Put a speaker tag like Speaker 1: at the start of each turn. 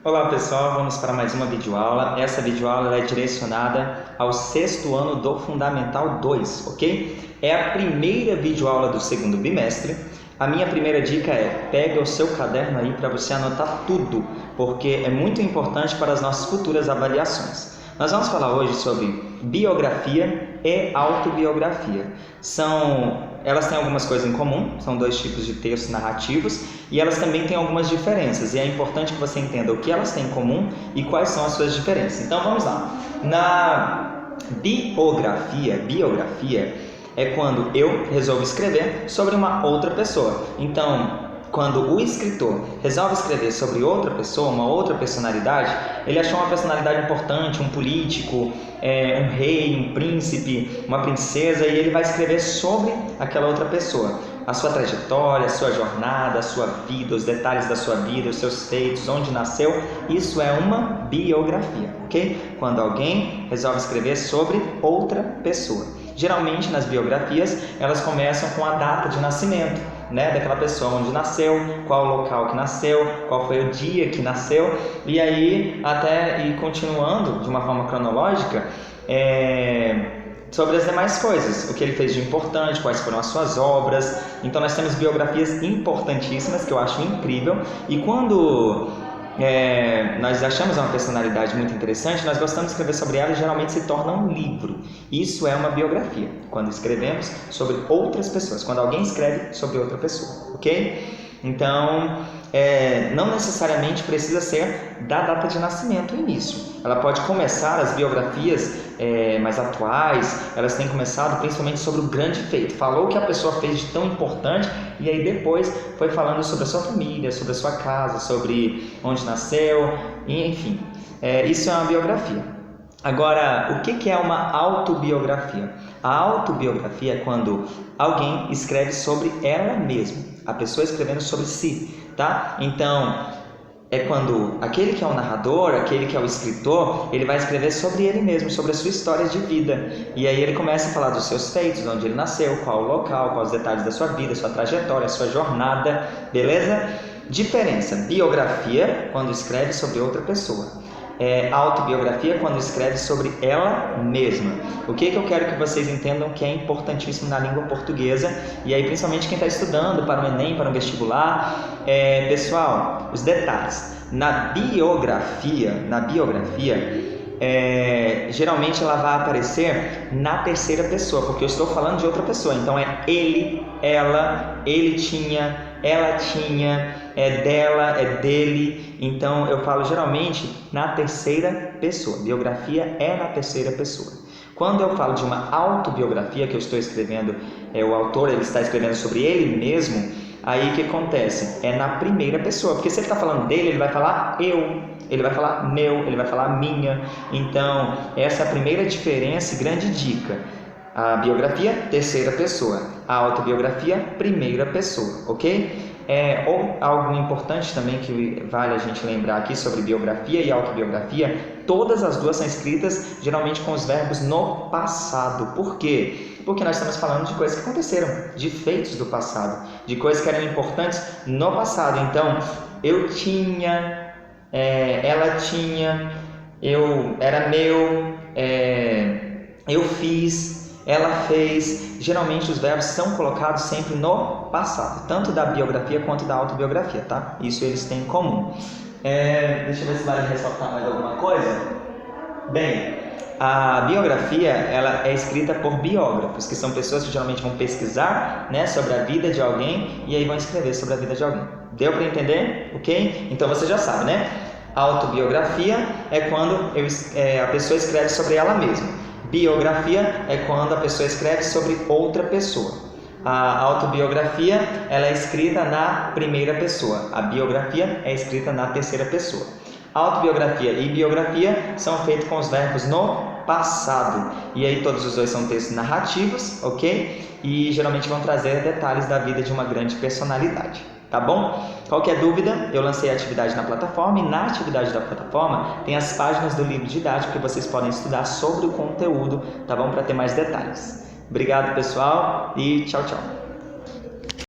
Speaker 1: Olá pessoal, vamos para mais uma videoaula. Essa videoaula é direcionada ao sexto ano do Fundamental 2, ok? É a primeira videoaula do segundo bimestre. A minha primeira dica é: pega o seu caderno aí para você anotar tudo, porque é muito importante para as nossas futuras avaliações. Nós vamos falar hoje sobre biografia e autobiografia. Elas têm algumas coisas em comum, são dois tipos de textos narrativos, e elas também têm algumas diferenças, e é importante que você entenda o que elas têm em comum e quais são as suas diferenças. Então vamos lá. Na biografia é quando eu resolvo escrever sobre uma outra pessoa. Então, quando o escritor resolve escrever sobre outra pessoa, uma outra personalidade, ele achou uma personalidade importante, um político, um rei, um príncipe, uma princesa, e ele vai escrever sobre aquela outra pessoa. A sua trajetória, a sua jornada, a sua vida, os detalhes da sua vida, os seus feitos, onde nasceu, isso é uma biografia, ok? Quando alguém resolve escrever sobre outra pessoa. Geralmente nas biografias elas começam com a data de nascimento, daquela pessoa, onde nasceu, qual o local que nasceu, qual foi o dia que nasceu, e aí até ir continuando de uma forma cronológica sobre as demais coisas, o que ele fez de importante, quais foram as suas obras. Então nós temos biografias importantíssimas que eu acho incrível, e quando nós achamos uma personalidade muito interessante, nós gostamos de escrever sobre ela e geralmente se torna um livro. Isso é uma biografia, quando escrevemos sobre outras pessoas, quando alguém escreve sobre outra pessoa, ok? Então, não necessariamente precisa ser da data de nascimento o início. Ela pode começar, as biografias mais atuais, elas têm começado principalmente sobre o grande feito. Falou o que a pessoa fez de tão importante e aí depois foi falando sobre a sua família, sobre a sua casa, sobre onde nasceu, enfim. Isso é uma biografia. Agora, o que é uma autobiografia? A autobiografia é quando alguém escreve sobre ela mesma, a pessoa escrevendo sobre si, tá? Então, é quando aquele que é o narrador, aquele que é o escritor, ele vai escrever sobre ele mesmo, sobre a sua história de vida. E aí ele começa a falar dos seus feitos, de onde ele nasceu, qual o local, quais os detalhes da sua vida, sua trajetória, sua jornada, beleza? Diferença: biografia, quando escreve sobre outra pessoa. Autobiografia, quando escreve sobre ela mesma. O que eu quero que vocês entendam que é importantíssimo na língua portuguesa, e aí principalmente quem está estudando para o Enem, para o vestibular, pessoal, os detalhes. Na biografia, geralmente ela vai aparecer na terceira pessoa, porque eu estou falando de outra pessoa. Então é ele, ela, ele tinha, ela tinha, é dela, é dele. Então eu falo geralmente na terceira pessoa. Biografia é na terceira pessoa. Quando eu falo de uma autobiografia, que eu estou escrevendo, o autor ele está escrevendo sobre ele mesmo, aí o que acontece? É na primeira pessoa, porque se ele está falando dele, ele vai falar eu, ele vai falar meu, ele vai falar minha. Então essa é a primeira diferença e grande dica. A biografia, terceira pessoa. A autobiografia, primeira pessoa, ok? Ou algo importante também que vale a gente lembrar aqui sobre biografia e autobiografia: todas as duas são escritas geralmente com os verbos no passado. Por quê? Porque nós estamos falando de coisas que aconteceram, de feitos do passado, de coisas que eram importantes no passado. Então, eu tinha, ela tinha, eu era meu, eu fiz, ela fez. Geralmente os verbos são colocados sempre no passado, tanto da biografia quanto da autobiografia, tá? Isso eles têm em comum. Deixa eu ver se vale ressaltar mais alguma coisa. Bem, a biografia ela é escrita por biógrafos, que são pessoas que geralmente vão pesquisar, sobre a vida de alguém e aí vão escrever sobre a vida de alguém. Deu para entender? Ok? Então você já sabe, né? A autobiografia é quando a pessoa escreve sobre ela mesma. Biografia é quando a pessoa escreve sobre outra pessoa. A autobiografia ela é escrita na primeira pessoa. A biografia é escrita na terceira pessoa. Autobiografia e biografia são feitos com os verbos no passado. E aí todos os dois são textos narrativos, ok? E geralmente vão trazer detalhes da vida de uma grande personalidade. Tá bom? Qualquer dúvida, eu lancei a atividade na plataforma, e na atividade da plataforma tem as páginas do livro didático que vocês podem estudar sobre o conteúdo, tá bom? Para ter mais detalhes. Obrigado, pessoal, e tchau, tchau.